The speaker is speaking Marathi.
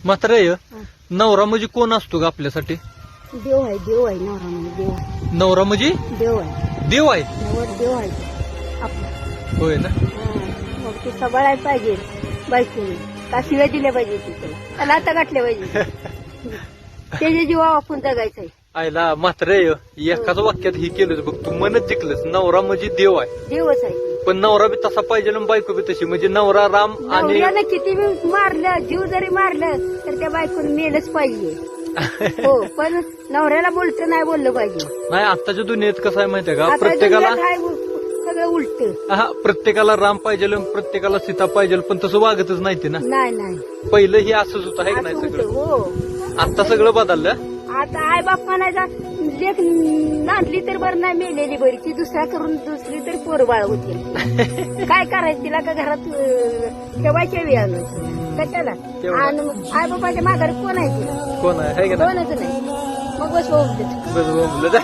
मात्र नवरा म्हणजे कोण असतो का आपल्यासाठी? देव आहे नवरा म्हणजे देव आहे. नवरा म्हणजे देव आहे. देव आहे. नवर देव आहे आपला. होय ना. मग ते सांभाळायला पाहिजे बायकोने. का शिव्या दिल्या पाहिजे तिला. त्याला आता गाठल्या पाहिजे. त्याच्या जीवा आपण जगायचंय. आयला मात्र एकाच वाक्यात ही केलंच बघ, तू मनच जिंकलंस. नवरा म्हणजे देव आहे. देवच आहे. पण नवरा बी तसा पाहिजे आणि बायको बी तशी. म्हणजे नवरा राम आणि नवऱ्यानं किती बी मारलं, जीव जरी मारलं तर त्या बायकोने मेलच पाहिजे. हो, पण नवऱ्याला बोलतं नाही बोललं पाहिजे. नाही. आत्ताच्या दुनियेत कसं आहे माहितीये का, आता प्रत्येकाला दुनियात आहे सगळं उलट. प्रत्येकाला राम पाहिजे प्रत्येकाला सीता पाहिजे, पण तसं वागतच नाही ते ना. नाही पहिलं हे असंच होतं आहे का नाही असं सगळं. होतं, हो. आता सगळं बदललं. आता आई बाप म्हणायचा लेख नांदली तर बरं नाही मेलेली बरी, ती दुसऱ्या करून दुसरी तरी पोर बाळ होती. काय करायचं तिला का घरात ठेवायच्या वेळानं कशाला. आणि आई बापाच्या माघारी कोण आहे तिला? कोण आहे का नाही? कोणच नाही. मग बस होऊन बस बोंबलत.